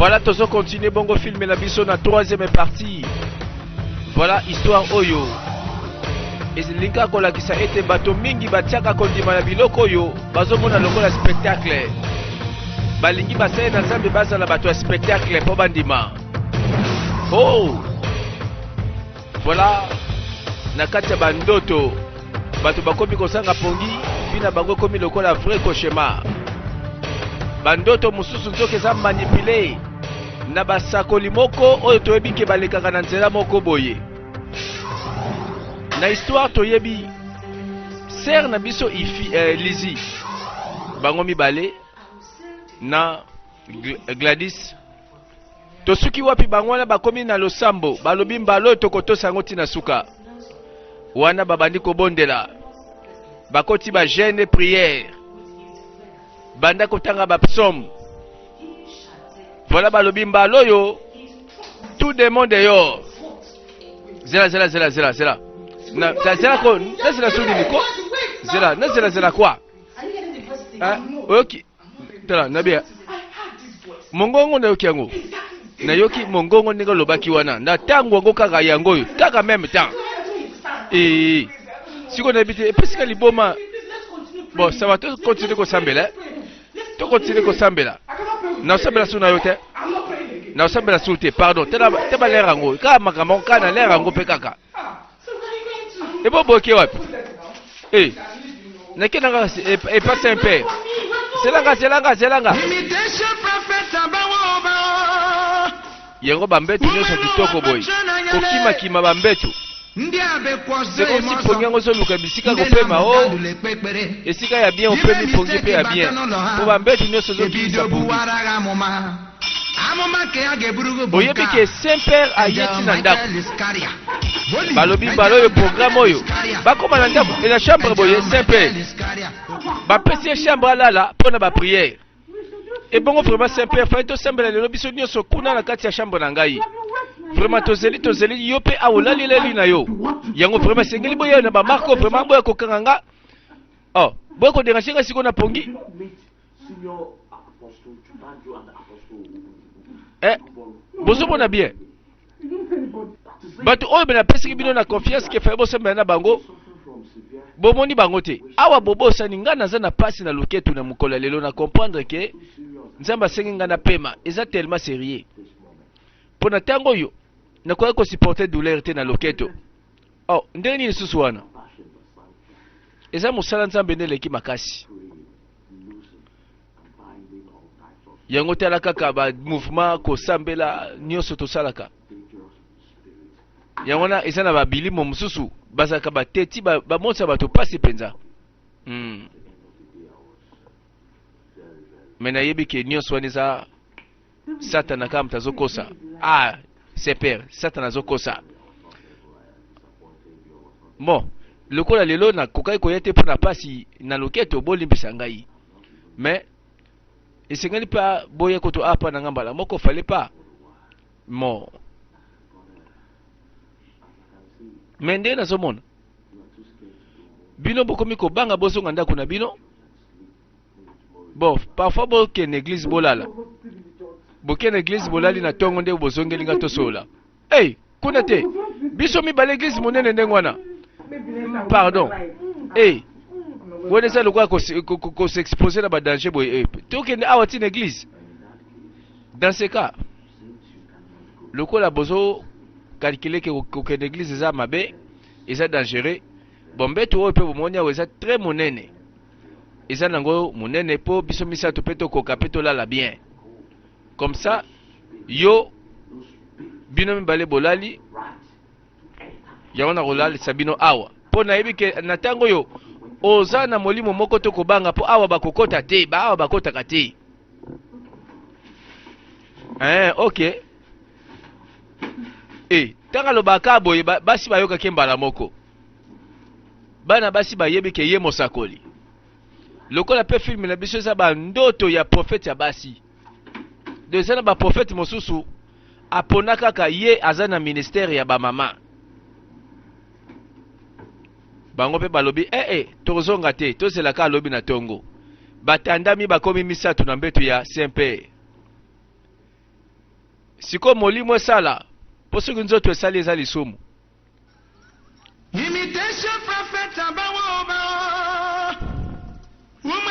Voilà, tous continuer bongo film la biso na troisième partie. Voilà histoire oyo. Ezilinga kola kisa ete bato mingi batiaka kondima na biloko oyo bazomona lokola spectacle. Balingi basale na Nzambe bazala bato ya spectacle po bandima. Oh. Voilà na kati ya bandoto bato bakomi kosanga pongi bina bango komi lokola vrai cauchemar. Bandoto mususu nzoka eza manipulé na basakoli moko oyo toyebi ke balekaka na nzela moko boye. Na histoire toyebi ser na biso Lizzy bango mibale na Gladys tosuki wapi bango wana bakomi na losambo balobi mbalo tokotosa yango tina suka wana babandi kobondela bakoti ba jeûne prière banda kotanga ba psaume. Voilà balobi mbalo yo tout le monde yo zela na zela ko na zela sudi niko zela na zela quoi ah ok tala nabia mongongo na yoki yango na yoki mongongo ndenge lobaki wana na tango ngo kaka yango yo kaka même temps siko na bité pesika liboma bon ça va tout continuer ko sambela to continuer ko sambela na sambela suna yote na sambela sulte pardon teba lera ngo ka makamon kana lera ngo pe kaka ebo boke wapi na kena e pas simple zelanga yango bambetu nyonso kitoko boy kokima bambetu c'est aussi pongi yango zoluka bisika kopema o esika ya bien opemi pongi pe ya bien po bambetu nyonso zokisa pongi oyebi ke Saint-Père ayeti na ndako balobi mbalo oyo programme oyo bakoma na ndako na chambre boye Saint-Père bapesi ye chambre alala mpona bapriere ebongo vraiment Saint-Père fai tosambela lelo biso nyonso kuna na kati ya chambre na ngai vraiment tozeli yo mpe aolalileli na yo yango vraiment sengeli boye na bamarko vraiment boye kokanga nga boye koderange nga siko na pongi bozomona bien bato oyo benapesiki bino na confiance ke fai bosambela na bango bomoni bango te awa bobosani nga naza na pasi na loketu na mokolo lelo na comprendre ke Nzambe asengi nga na pema eza tellement sérieux mpo na ntango oyo nakoki kosupporte douleur te na loketo ndenge nini lisusu wana eza mosala Nzambe nde eleki makasi yango tala kaka ba mouvement kosambela nyonso tosalaka yango na eza na babilimo mosusu bazalaka bateti bamonisa bato pasi mpenza me nayebi ke nyonso wana eza satana kaka moto azokosa Saint-Père satana azokosa bon lokola lelo nakokaki koya te mpona pasi na loketo bolimbisa ngai me esengeli mpa boya koto apa na nga mbala moko fale pa mo me nde nazomona bino bokomi kobanga bozonga ndako na bino bon parfois bokende église bolala bokende église bolali na tongo nde bozongeli nga tosola kuna te biso mibale église monene ndenge wana pardon wone eza lokola kosexpose na badanger boye tokende awa tina église dans ce cas lokola bozo calculer ke kokende église eza mabe eza dangereux bombeto oyo mpe bomoni awo eza très monene eza nango monene mpo biso misato mpe tokoka mpe tolala bien comme ça yo bino mibale bolali yango na kolalisa bino awa mpo nayebi ke na ntango oyo oza na molimo moko tokobanga mpo awa bakokota te awa bakotaka te ok tanga lobaka boye basi bayokaki mbala moko bana basi bayebi ke ye mosakoli lokola mpe filme na biso eza bandoto ya profete ya basi eza na baprofete mosusu apona kaka ye aza na ministère ya bamama bango mpe balobi tozonga te tozelaka alobi na tongo batandami bakomi misato na mbeto ya Saint-Père siko molimo esala po soki nzoto esali eza lisumu.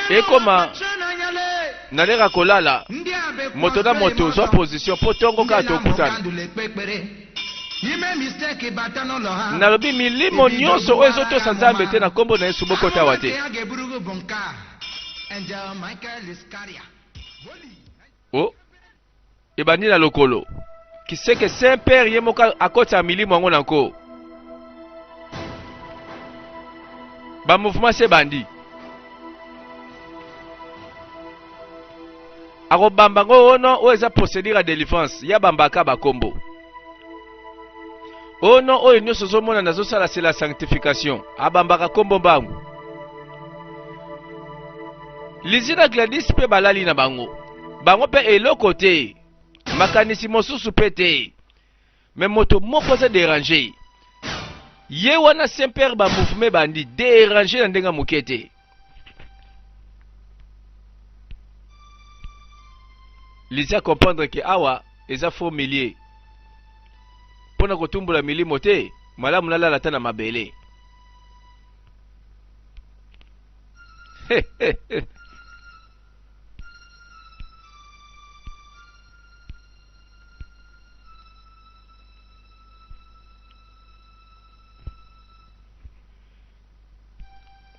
Ekoma naleka kolala moto na moto zwa position po tongo kaka tokutana. Nalobi milimo nyonso oyo ezotosa Nzambe te na kombo na Yesu bokotawa te. Oh, ebandi na lokolo kiseke Saint-Père ye moko akota milimo yango nanko. Ba mouvement se bandi akobamba ngo ono oyo eza procédure ya délivrance ya bambaka bakombo ono oyo nyonso ozomona nazosala c'est la sanctification abambaka kombo mbangu. Lizina Gladys mpe balali na bango mpe eloko te makanisi mosusu mpe te me moto moko aza déranger ye wana Saint-Père ba mouvement bandi déranger na ndenga moke te. Lisa comprendre que awa eza faux millier pona kotumbula milimo te malamu nalala ta na mabele.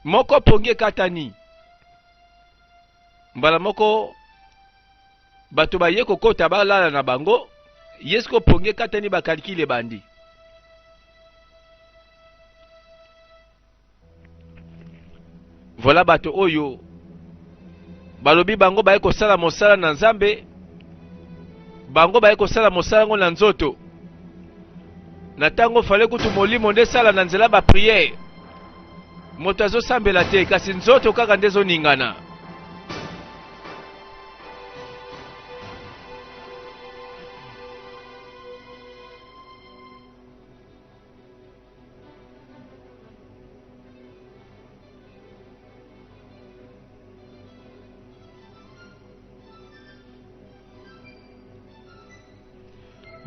Moko ponge katani mbala moko bato baye kokota balala na bango yesko ponge katani bakalikile bandi. Voilà bato oyo balobi bango baye kosala mosala na Nzambe, bango baye kosala mosala ngo na nzoto na tango fale kutu molimo nde sala na nzela ba prière moto azosambela te kasi nzoto kaka nde zoningana.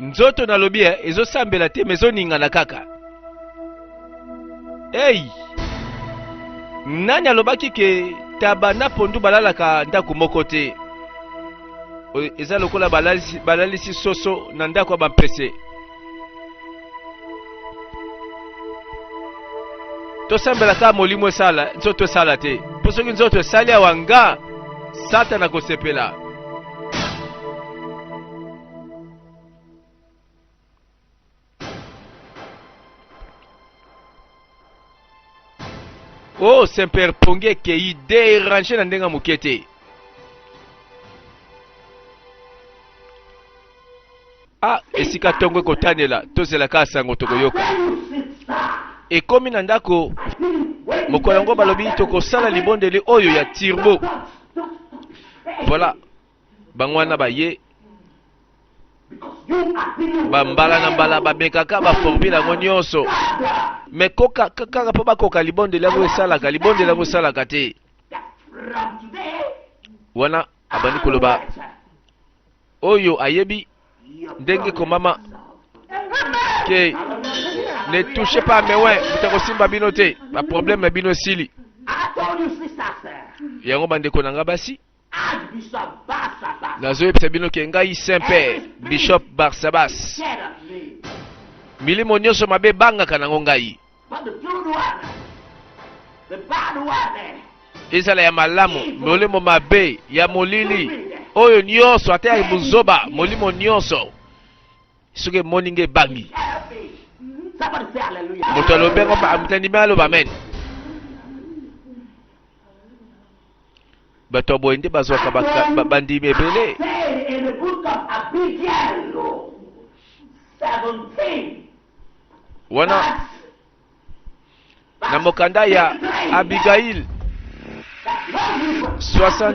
Nzoto na lobi ezosambela te mezoningana kaka. Hey! Nani alobaki ke tabana pondu balalaka ndako moko te? Eza lokola balalisi soso na ndako bampese. Tosambela ka molimo sala, nzoto sala te. Po soki nzoto sali awanga Satana kosepela. Oh, Saint-Père ponge ke yi déranger na ndenga mukete. Ah, esika tongo kotanela tozela ka sango tokoyoka. Ekomi na ndako mokolango balobi tokosala libondeli oyo ya turbo. Voilà. Bangwana baye bambala na mbala babekaka baformula ngo nyonso. Me koka kaka po bakoka libonde lango esalaka libonde lango esalaka te. Wana abani koloba oyo ayebi ndenge komama ke ne touchez pas mes ouais mutakosimba bino te ba problème bino sili yango bandeko nanga basi nazo yebisa bino ke ngai Saint-Père Bishop Barsabas milimo nyonso mabe bangaka nango ngai ezala ya malamu molimo mabe ya molili oyo nyonso ate ya buzoba molimo nyonso soki moninge bangi moto alobengo mutandimi aloba amen. Bato boye nde bazwaka bandimi ebele. Wana na mokanda ya Abigail 60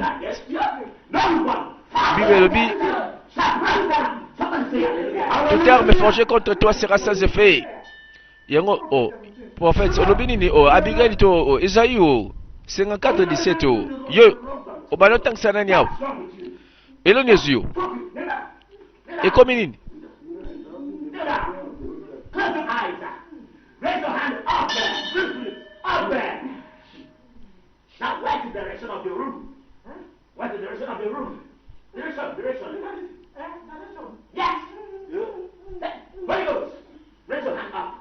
Bibelobi tout arme forgée contre toi sera sans effet. Yango oh prophète olobini ni oh Abigail to oh Isaïe oh 54:17 oh yo obalotankisana nyawo elo nyezio ekomi nini? Close your eyes. Raise your hand up there. Up there. Now, where's the direction of the room? Where's the direction of the room? Direction. Yes. Very good. Raise your hand up.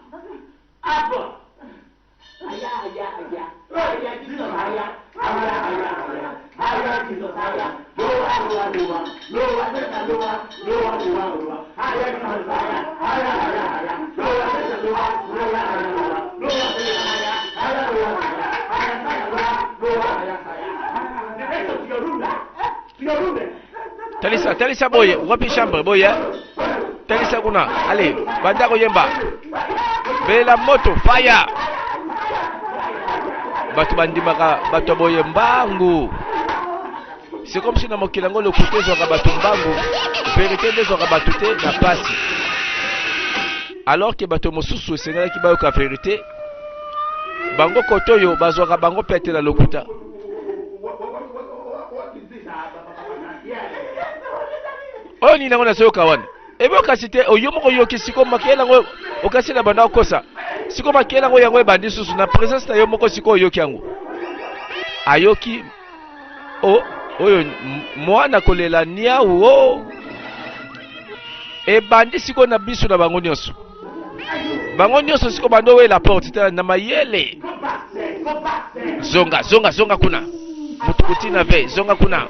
Up. Talisa boye, wapi chambre boye. Talisa kuna, allez, banda koyemba. Bela moto, fire. Batu bandimaka, batu boye mbangu. C'est comme si na mokilango le côté zoka batu mbangu, vérité de zoka batu te na pasi. Alors que batu mosusu esengala ki bayoka vérité, bango kotoyo bazoka bango pete na lokuta. Oh ni nango na soka wana. Ebe okasite oyomo koyoki siko makela ngo okasila banda okosa. Siko makela ngo yango ebandi susu na présence na yo moko siko oyoki yango. Ayoki oyo mwana kolela niawu o ebandi siko na biso na bango nyonso. Bango nyonso siko bando we la porte tala na mayele. Zonga kuna. Mutukuti na ve zonga kuna.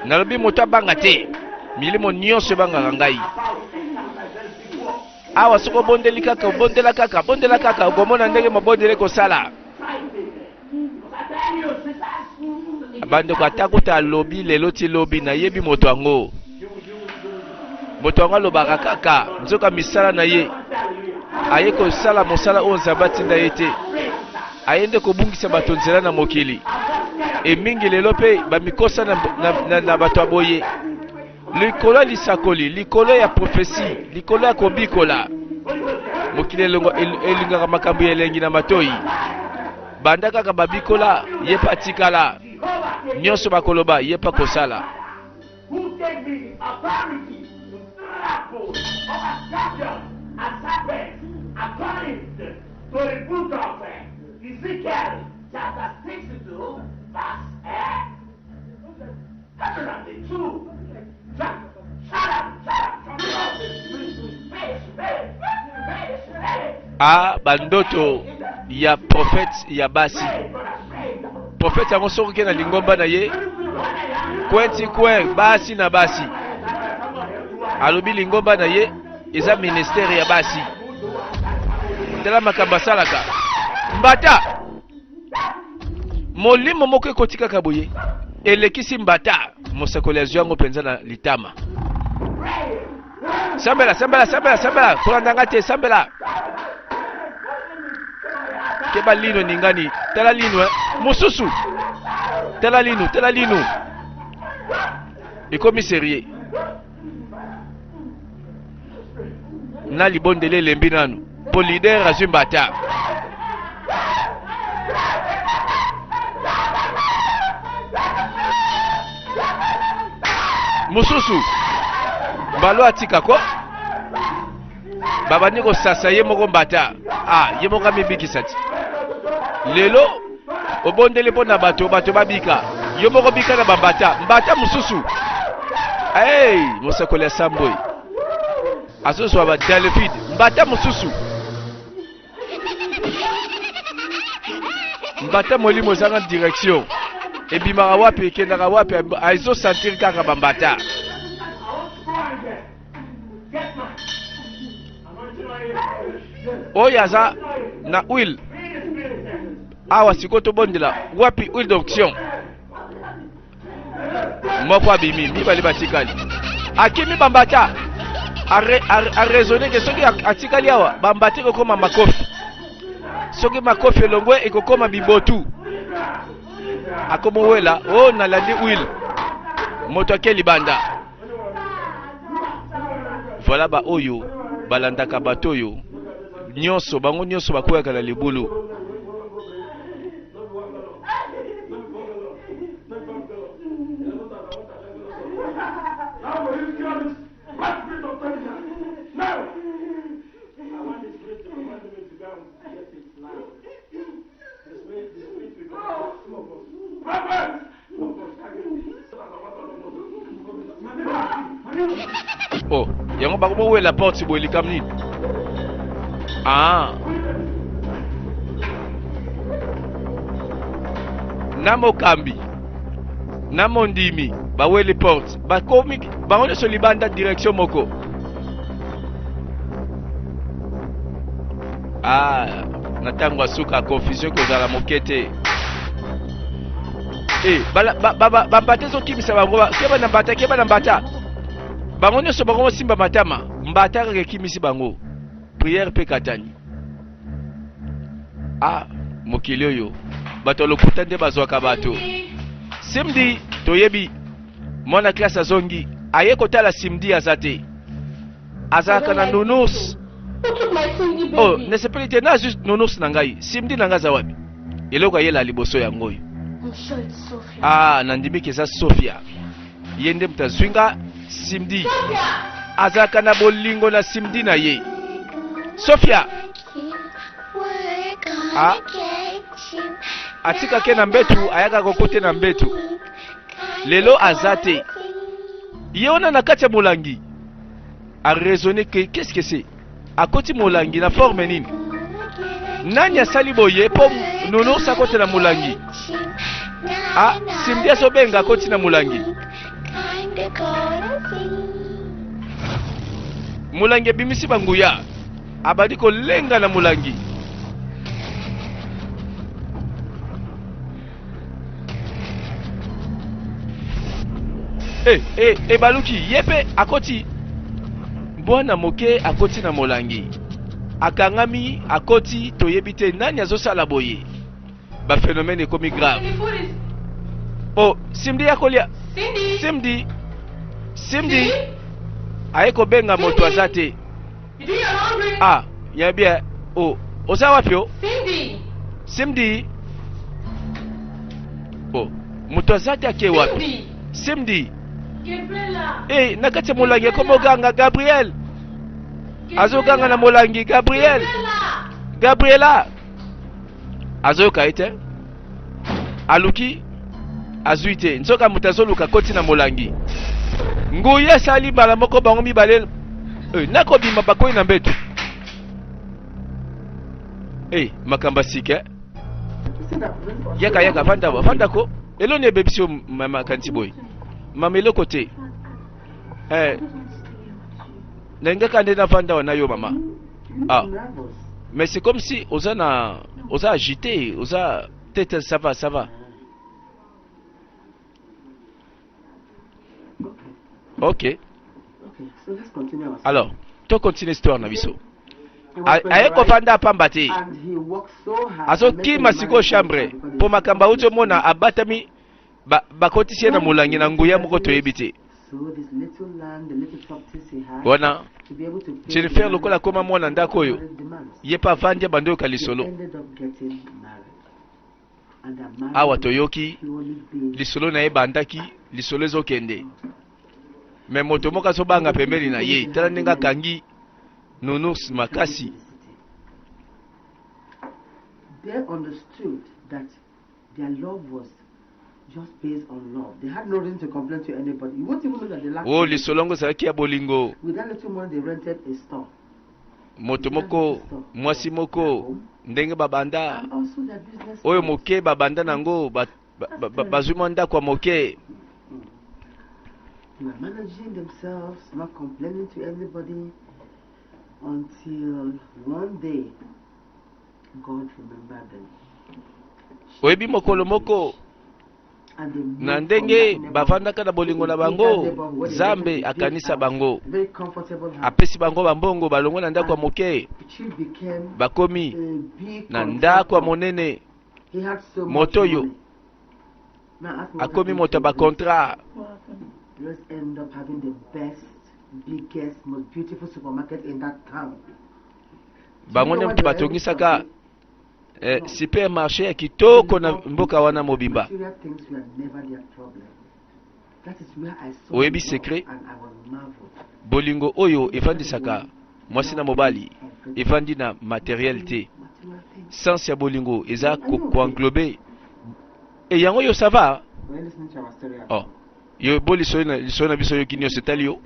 Nalobi moto abanga te milimo nyonso banga ngai awa soko bondeli kaka bondela kaka okomona ndenge mobondele kosala bande ko atakuta lobi lelo ti lobi na yebi moto ango alobaka kaka nzoka misala na ye aye kosala mosala oyo nzambe atinda ye te aye nde kobungisa bato nzela na mokili emingi lelo mpe bamikosa na bato aboye likolo ya lisakoli likolo ya profesi likolo ya kobikola mokili elingaka makambo ya elengi na matoi banda kaka babikola ye pa tikala nyonso bakoloba ye pa kosala Ezekiel chapter 62 verse 2. Bandoto ya prophète ya basi prophète yango soki na lingomba na ye kwenti basi na basi alobi lingomba na ye eza ministère ya basi tela makambo asalaka mbata molimo moko ekotika kaboye elekisi mbata mosakoli azwi yango mpenza na litama sambela kolandanga te sambela keba lino ningani tala lino mosusu tala lino ekomi serie na libondele elembi nanu po lider azwi mbata mosusu mbalo atika ko babandi kosasa ye moko mbata ye moko amibikisa ti lelo obondeli mpo na bato babika yo moko bika na mbata mosusu mosakoli ya samboi azozwa badelphide mbata mosusu mbata molimo ezanga direction ebimaka wapi ekendaka wapi azosentir kaka bambata oyo aza na huile awa sikoyo tobondela wapi huile d'onction moko abimi mibale batikali akimi bambata aresone ke soki atikali awa bambata ekokoma makofi soki makofi elongwe ekokoma bibotu akomowela nalandi huile moto ake libanda voilà ba oyo balandaka bato oyo nyonso bango nyonso bakweyaka na libulu. Oh, yango bako où est la porte si boeli kamni? Ah. Namo kambi. Namo ndimi, baweli porte. Bakomi, bango so libanda direction moko. Ah, natango asuka confusion ko zala mokete. Eh, bambate so kimisa bango, keba na mbata, keba na mbata. Bango nyonso bango simba matama, mbata kake kimisi bango. Prière pe katani. Ah, mokili oyo. Bato lokuta nde bazwaka bato. Simdi toyebi mwana classe azongi aye kotala simdi azate. Azaka na nounours. Oh, nesepelite na juste nounours na ngai. Simdi na ngaza wapi? Eloko yela liboso ya ngoyo. Ah, nandimi keza Sofia. Yende mtazwinga simdi. Azaka na bolingo na simdi na ye. Sofia. Ah. Atika ke na mbetu ayaka kokote na mbetu. Lelo azate. Yona na kati ya molangi. A raisonner que qu'est-ce que c'est? A koti molangi na forme nini? Nani asali boye po nono sa kote na molangi? Ah, simdia so benga koti na molangi. Molangi bimisi banguya. Abadi ko lenga na molangi. Baluki yepe akoti bwana moke akoti na molangi akangami akoti toyebite nani azosala boye ba phénomène ekomi grave. Oh, simdi yakolia simdi ayeko benga moto azate. Ah, ya bien. Oh, oza wapi o? Simdi. Oh, moto azate ake wapi? Simdi. Eh, nakati molangi komo ganga Gabriel. Azo ganga na molangi Gabriel. Gabriela. Azo kaite. Aluki. Azuite. Nsoka mutazoluka koti na molangi. Nguye sali bala moko bango mibale. Nako bima bakoi na mbetu. Makamba sike. Yaka fanda ko. Elo ne bebisio mama kantiboy. Mamelo côté. Nenga kande na fanda wanayo mama. Ah. Mais c'est comme si osa agité, osa tête ça va. OK. So let's continue. Alors, to continue l'histoire na biso. Aye ko fanda pambati. Azo ki masiko chambre. Po makamba uto mona abatami bakotisie na molangi na nguya moko toyebite. Bona Jennifer lokola koma mwana ndako oyo ye pa vandi bando kalisolo. Awa toyoki lisolo na ye bandaki lisolo ezokende. Me moto moka so banga pembeni na ye tala ninga kangi nounours makasi. They understood that their love was just based on love. They had no reason to complain to anybody. You won't even know that they lacked. Oh, lisolongo saraki ya bolingo. With that little money, they rented a store. Moto moko, mwasi moko, ndenge babanda. And also their business. Oyo moke babanda nango, bazumanda kwa moke. They were managing themselves, not complaining to anybody, until one day, God remembered them. Oyebi mokolo moko. Na ndenge bavandaka na bolingo na bango, Zambe akanisa bango. Apesi bango bambongo balongo na ndako ya moke. Bakomi na ndako ya monene. Moto yo akomi moto ba contrat. Let's end up having the best, biggest, most beautiful supermarket in that town. bango nde mutu batongisaka supermarché ya kitoko na mboka wana mobimba. Material things were never their problem. That is where I saw Oyebi love, secret? and I was marveled. Bolingo oyo efandisaka mwasi na mobali efandi na matériel te. Material things. Sens ya bolingo eza koenglobe. E yango yo ça va? We're listening to our stereo. Oh. Yo boli liso na biso yo kinyo setali yo.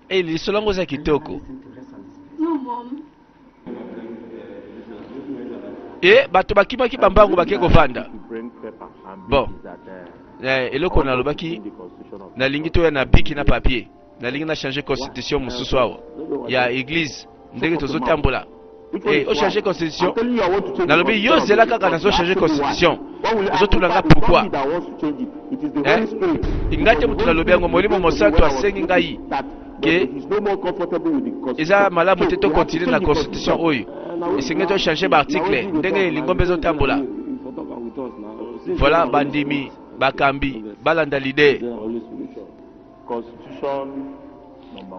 E liso lango za kitoko. Listen to rest on this. No, Mom. E bato bakimaki bambango bake kovanda. Bon. Eloko na lobaki nalingi to ya na biki na papier. Nalingi na changer constitution mususu awa ya église ndenge tozotambola. O changer constitution. Nalobi yo zela kaka nazo changer constitution. Ozotulanga pourquoi? Ingate mutu nalobi yango molimo mosantu asengi ngai ke eza malamu te to continuer na constitution oyo. Esenge to changer ba article ndenge lingombe zotambola. Voilà bandimi bakambi balanda l'idée.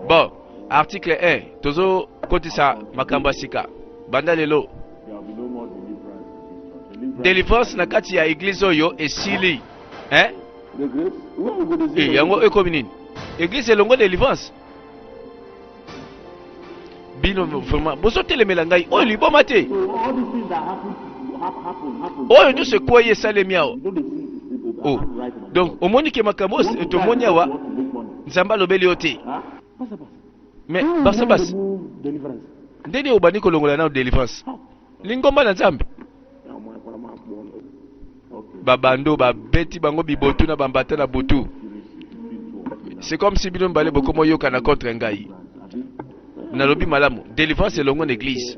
Bon, article 1 tozo kotisa makambo sika banda lelo délivrance na kati ya église oyo esili yango ekomi nini église elongo délivrance bino vraiment bozotelemela ngai oyo liboma te oyo nyonso ekoyi esalemi awa. Oh. Donc omoni ke makambo tomoni awa nzamba lobeli yo te. Mais Barnabas ndeni obani kolongola na délivrance lingomba na nzambe babando babeti bango bibotu na bambata na butu. C'est comme si bino mbale bokomo yoka na contre ngai na lobi malamu délivrance elongo na église.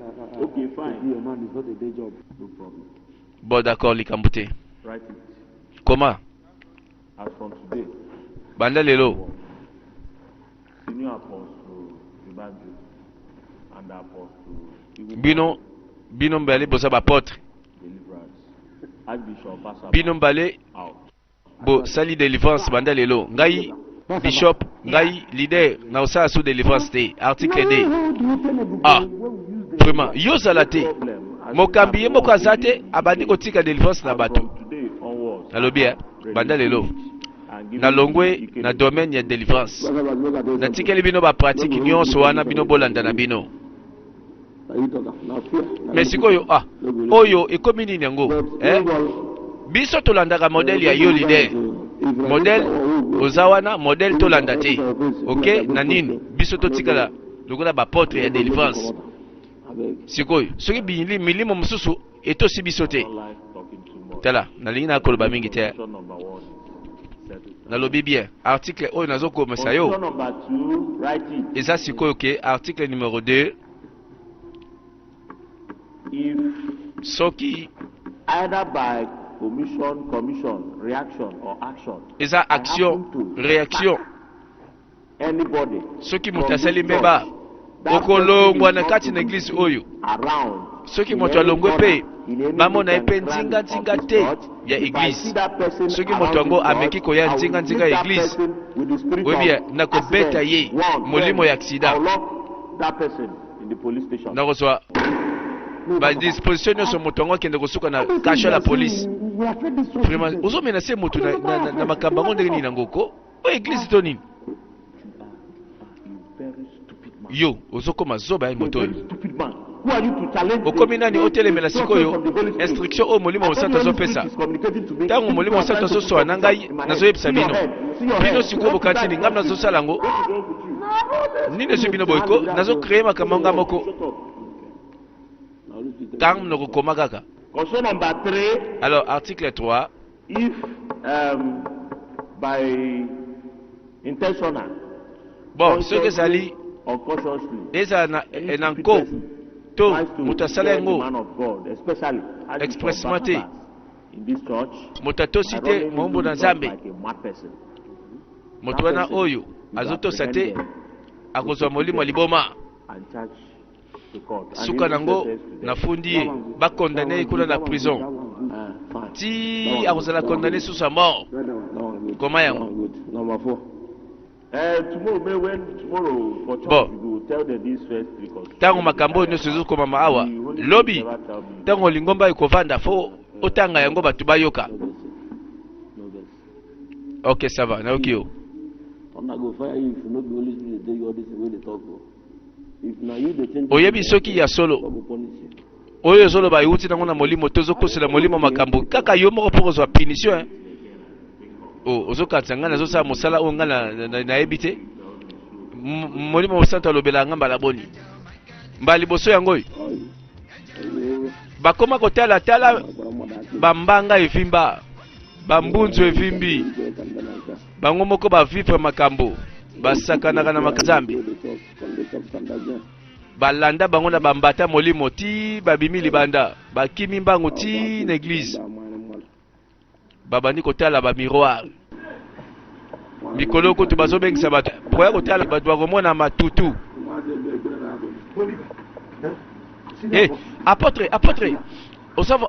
Bon d'accord likambute. Comment? Banda lelo bino mbale boza bapotre bino mbale bo sali délivrance banda lelo ngai bishop ngai leader na osala sous délivrance te article D. Ah vraiment yo zala te mokambi ye moko aza te abandi kotika délivrance na bato nalobi banda lelo nalongwe na domaine ya délivrance natikeli bino bapratique nyonso wana bino bolanda na bino. Mais sikoyo oyo ekomi nini yango biso tolandaka modèle ya yo leader modèle oza wana modèle tolanda te ok na nini biso totikala lokola bapotre ya délivrance sikoyo soki milimo mosusu etosi biso te tala nalingi nakoloba mingi te nalobi bien article oyo nazokomesa yo eza sikoyo ke article numéro 2 soki either by commission, reaction or action. Eza action, réaction. Anybody. Soki mutu asali mbeba okolongwa na kati na église oyo. Soki mutu alongwe pe bamona epe nzinga nzinga te ya église. Soki mutu yango ameki koya nzinga nzinga ya église. Webia na kobeta ye molimo ya accident. Na kozwa ba disposition nyonso moto yango akende kosuka na kasha la police. Vraiment ozomena se moto na makambo yango ndenge nini nango ko oyo église to nini yo ozokoma zoba ya moto oyo okomi nani otelemela sikoyo instruction oyo molimo mosantu azopesa ntango molimo mosantu azosowa na ngai nazoyebisa bino bino sikoyo bokati nini ngai nazosala yango nini ezo bino boyiko nazocreye makambo nga moko Quand nous recommandons. Alors, article 3. If by intentional. Bon, ce que ça lit. Et un encore. Tout, mutasalengo. Expressement. Mutato cité, Mombo Nazambe. Mutuana Oyo. Azoto Sate. Akozomoli Moliboma. Suka nango na fundi ba condamné kuna na prison ti akozala condamné sous sa mort comment yango tomorrow bon tell them this first because tango makambo nyonso ezokoma maawa lobi tango lingomba ekovanda fo otanga yango batu bayoka. Ok, ça va, na okio. Oyebi soki ya solo oyo ezoloba euti nango na molimo tozokosela molimo makambo kaka yo moko mpo kozwa punition ozokatisa ngai nazosala mosala oyo ngai nayebi te molimo mosantu alobela nga mbala boni mbala liboso yango oyo bakoma kotala tala bambanga evimba bambunzu evimbi bango moko bavivre makambo basakanaka na makazambi balanda bango na bambata molimo ti babimi libanda bakimi mbango ti na église babandi kotala ba miroir mikolo kutu bazobengisa bato boya kotala bato bakomona matutu. Apôtre osava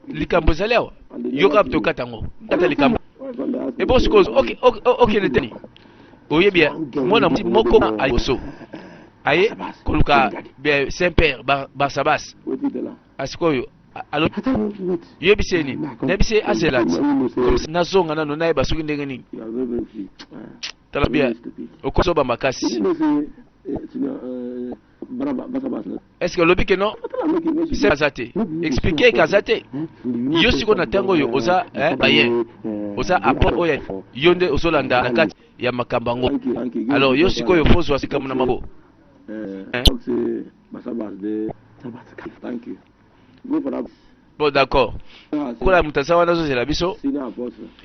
likambo ezali awa yoka tokata yango kata likambo ebosikozo ok neteni oyebi mwana moko aliboso aye koluka Saint-Père Barsabas asikoyo alo yebise ni nebise azelati nazonga nano naye basuki ndenge nini tala bia okosoba makasi. Est-ce que lobi que non c'est kazate expliquer kazate yo siko na tango yo oza baye oza apport oya yonde osolanda na kati ya makambango alors yo siko yo fozwa sikamu na mabo bon d'accord kola mutasawa nazo zela biso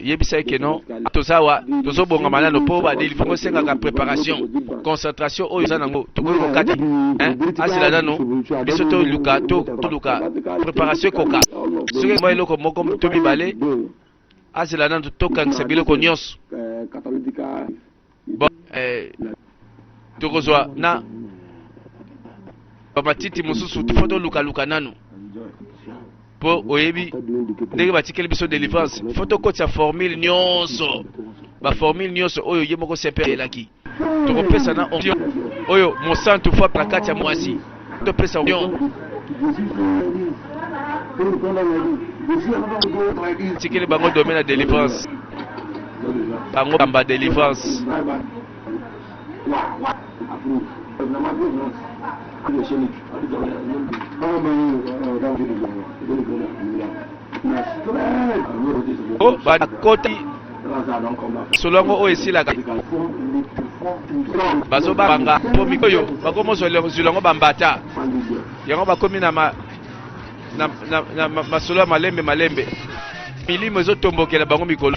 yebisa ke non tozawa tozobonga malano po ba délivrer senga préparation concentration oyo zanango tukoki kokata asila nano biso to luka to luka préparation koka soki mo eloko moko to mibale asila nano tokangisa biloko nyonso bon tokozwa na bamatiti mosusu foto luka nano po oyebi ndenge batikeli biso délivrance foto kotisa formule nyonso baformule nyonso oyo ye moko Saint-Père elaki tokopesa na onction oyo mosantu fois na kati ya mwasi topesa onction tikeli bango domaine ya délivrance bango bamba délivrance oh bakoti solongo oyo esilaka bazobanga po mikoyo bakomozolongo bambata yango bakomi na masolo ya malembe milimo ezotombokela bango mikolo.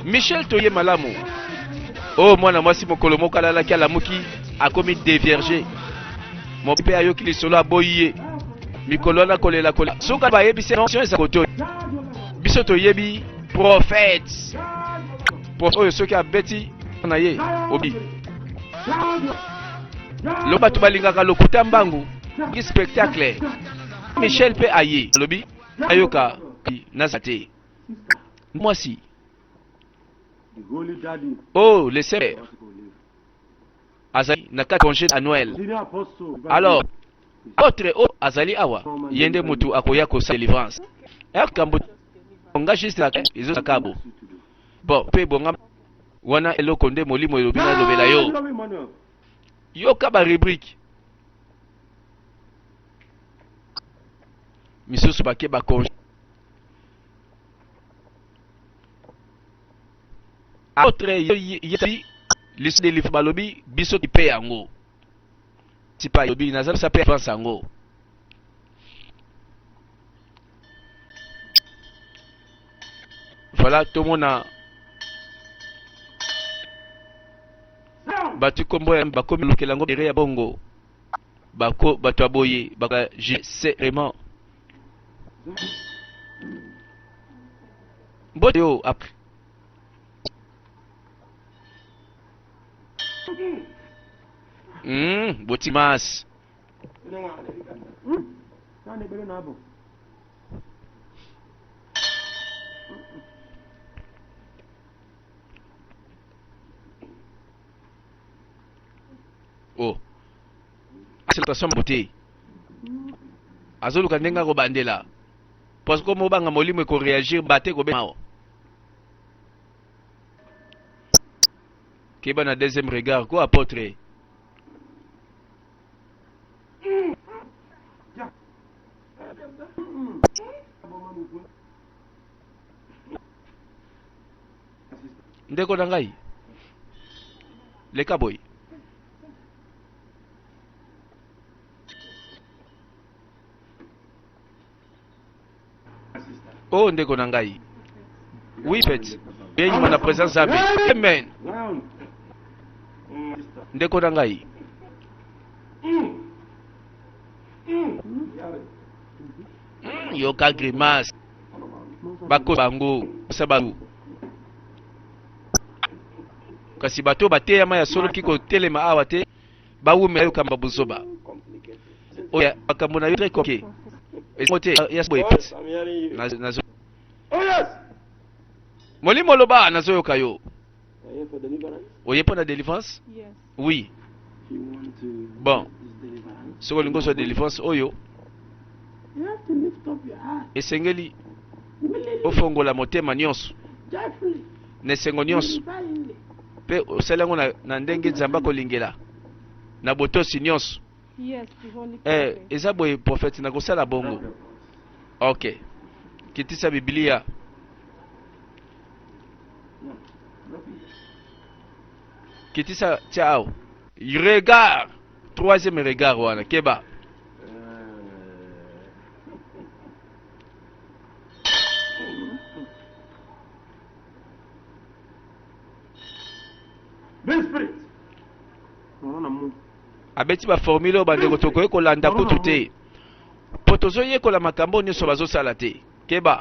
Michel toye malamu oh mwana mwasi mokolo moko alalaki alamuki akomi dévierge mope ayoki lisolo aboyi ye mikolo na kolela soka bayebisi nation eza koto biso toyebi prophète oyo soki abeti na ye obi lo bato balingaka lokuta mbangu ki spectacle Michel pe aye lobi ayoka nazate mwasi oh le Saint azali na kati congé à Noël alors autre azali awa yende mutu akoya ko délivrance akambo nga juste la izo sakabo bon pe bonga wana eloko nde molimo elobina lobela yo kaba rubrique misusu bake ba congé autre yesi liste de livre balobi biso tipe yango tipa yobi nazali sa pe avance yango voilà tout le monde batu kombo ya bakomi lukelango ere ya bongo bako batu aboye baka c'est vraiment boyo après botimas oh accélération beauté azoluka ndenga ko bandela parce que mo banga molimo ko réagir baté ko bemao keba na deuxième regard ko apôtre ndeko na ngai leka boy oh ndeko na ngai oui pet yenyi mana présence abe amen ndeko na ngai yoka grimace bako bango sababu kasi bato bateyama ya solo kiko telema awa te bawume ayo kamba buzoba oya makambo na yo très compliqué eskote ya boy pet nazo molimo loba nazoyoka yo oye pour la délivrance Yes. oui bon ce que lingo so délivrance oyo You have to lift up your heart. esengeli Immediately, ofongola motema nyonso joyfully, na esengo nyonso divinely. mpe osalango na ndenge nzambe akolingela na botosi nyonso Yes, the Holy Prophet. eza boye prophète nakosala bongo ok kitisa biblia kitisa tia awa regard troisième regard wana keba Be spirit. abeti baformule oyo bandeko tokoki kolanda kutu te po tozoyekola makambo nyonso bazosala te keba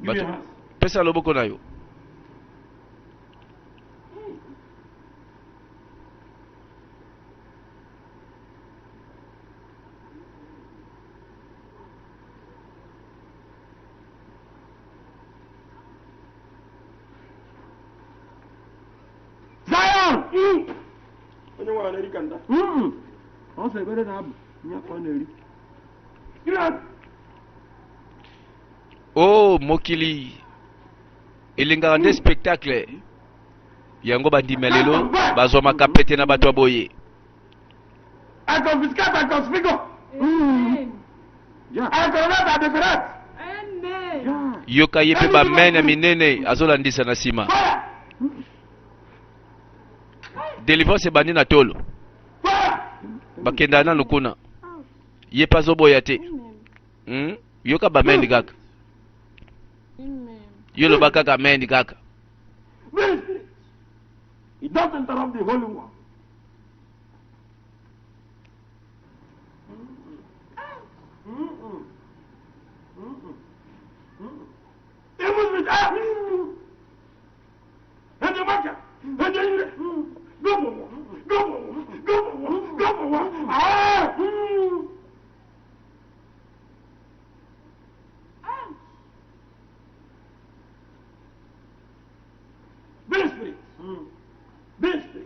Give me bato your hands. pesa loboko na yo Zion! Onye nwa na-eri ka nda. Ọ sọ ebere na abụ nyakwa ọ na-eri. Give me hands. oh mokili elingaka nde spectacle yango bandima lelo bazwamaka pete na bato ya boye I confiscate and confiscate. Amen. Ya. I correct and decorate. Amen. Ya. yoka ye mpe bamene minene azolandisa na nsima Fire! délivrance ebandi na tolo Fire! bakenda nanu kuna ye mpe azoboya te Amen. yoka bamendi kaka Amen. yo loba kaka mendi kaka Be spirit. It doesn't interrupt the Holy One. Evil spirit. Ah! And the marker. And the go for one. Go for one. Go for one. Go for one. Ah! Be spirit. Be spirit.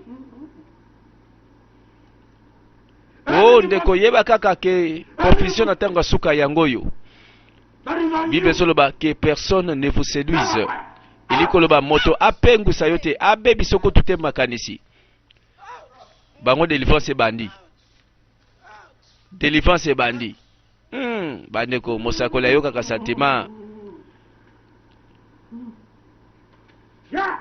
o ndeko yeba kaka ke confusion na ntango ya suka yango oyo That is on bible you. ezoloba ke personne ne vous séduise eli koloba moto apengwisa yo te abebisa okutu te makanisi bango délivrance ebandi délivrance ebandi bandeko mosakoli ayokaka sentiment Yeah.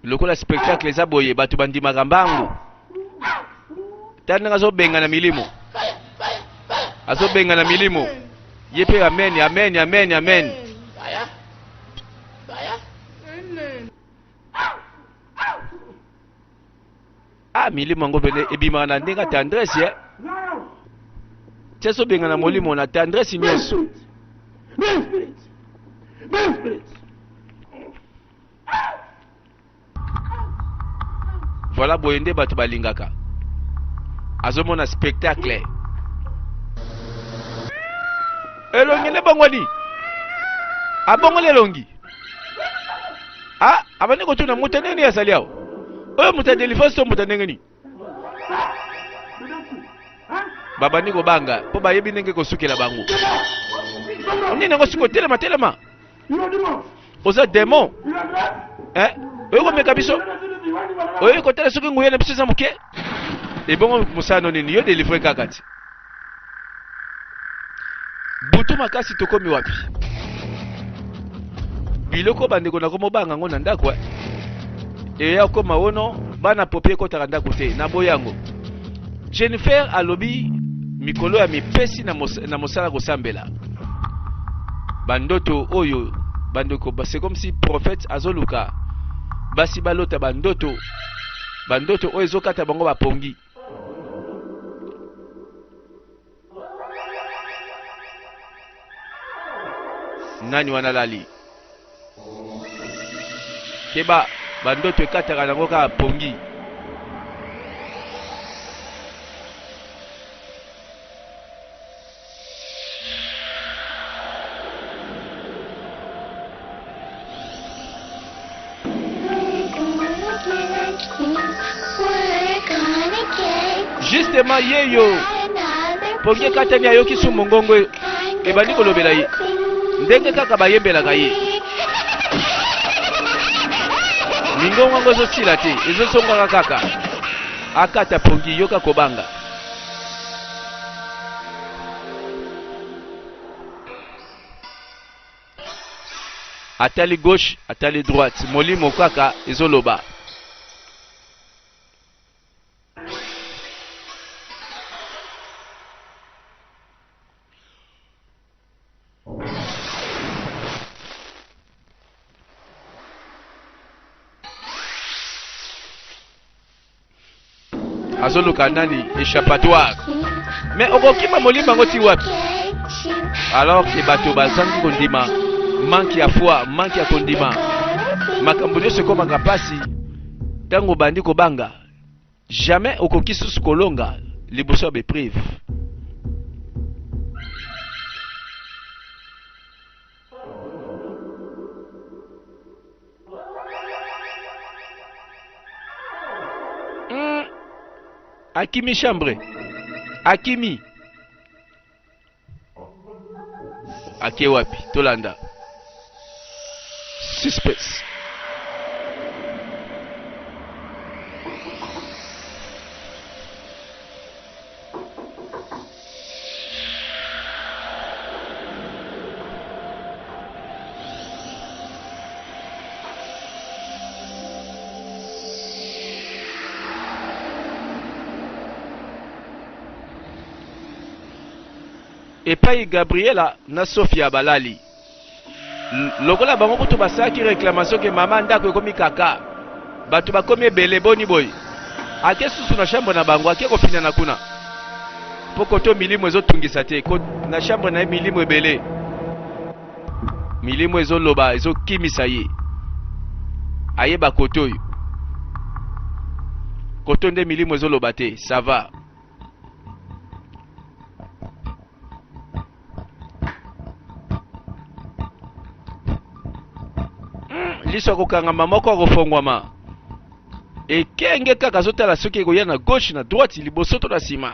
lokola spectacle eza boye bato bandimaka mbangu tala ndenge azobenga na milimo azobenga na milimo ye mpe amen amen amen amen Amen. milimo yango pene ebimaka na ndenge ya tendresse ye Now. ti azobenga na molimo na tendresse Be nyonso spirit. Be spirit. Be spirit. voilà boye nde bato balingaka azomona spectacle elongi nde bongoli abongoli elongi abandi kotuna moto nini azali awa oyo muta délivrance to muta ndenge ni baba ndiko banga po bayebi ndenge kosukela bango nini nango siko telema oza démon oyo komeka biso oyo kotala soki nguya na biso eza moke ebongo mosano nini yo délivre kaka ti butu makasi tokomi wapi biloko bandeko na komobanga ngo na ndako eya koma wono bana popie kotaka ndako te na boyango Jennifer alobi mikolo ya mipesi na mosala kosambela bandoto oyo bandeko c'est comme si prophète azoluka basi balota bandoto oyo ezokata bango bapongi nani wana lali keba bandoto ekataka nango kaka pongi justement yeyo pongi ekatani ayoki su mongongo ebandi kolobela ye ndenge kaka bayembelaka ye mingongo yango ezosila te ezosongaka kaka akata pongi yoka kobanga atali gauche atali droite molimo kaka ezoloba azoluka nani échappatoire mais okokima molimo yango ti wapi alors que bato bazangi kondima manque ya foi manque ya kondima makambo nyonso ekomaka mpasi ntango bandi kobanga jamais okoki susu kolonga liboso ya beprive akimi chambre akimi ake wapi tolanda suspense epai Gabriela na Sofia balali lokola bango kutu basaki réclamation ke mama ndako ekomi kaka bato bakomi ebele boni boy ake susu na chambre na bango ake kopina na kuna poko to milimo ezotungisa te na chambre na milimo ebele milimo ezoloba ezokimisa ye ayeba koto oyo koto nde milimo ezoloba te ça va liso akokangama moko akofongwama ekenge kaka azotala soki ekoya na gauche na droite liboso to na nsima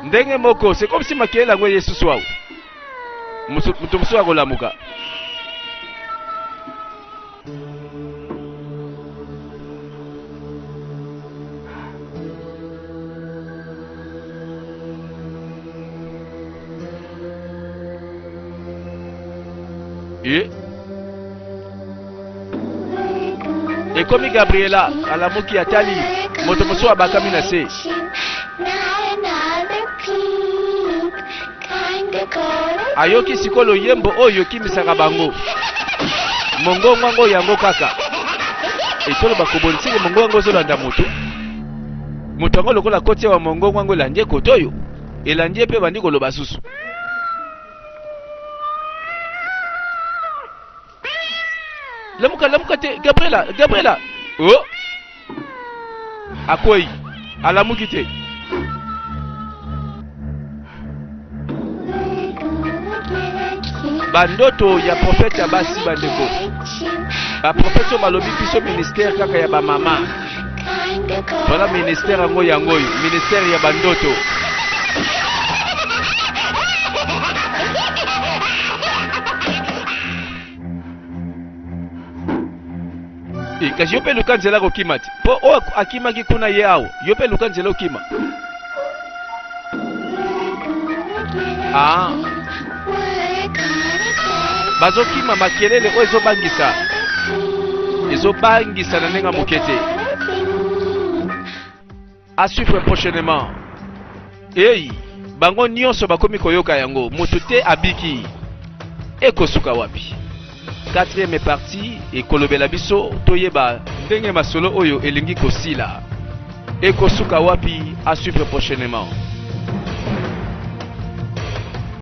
ndenge moko c'est comme si makele yango yesusu awo mutu mosusu akolamuka ekomi Gabriela alamuki atali moto mosusu abakami na se ayoki sikolo yembo oyo kimisaka bango mongongo yango yango kaka etolo bakobolisiki mongongo yango ozolanda moto yango lokola koti wa mongongo yango elandi ekoto oyo elandi mpe bandi koloba susu lamuka te. Gabriela. Oh. Akoi. Alamuki te. Bandoto ya prophète ya basi bandeko. Ba prophète o balobi biso ministère kaka ya ba mama. Voilà ministère yango, ministère ya bandoto. Kasi yope luka nzela kokima ti. Po o akima ki kuna ye awo. Yope luka nzela okima. Ah. Bazokima makelele o ezobangisa na nenga mokete. À suivre prochainement. Hey, bango nyonso bakomi koyoka yango. Mutu te abiki. Ekosuka wapi. 4e partie ekolobela biso toyeba ndenge masolo oyo elingi kosila. Ekosuka wapi à suivre prochainement.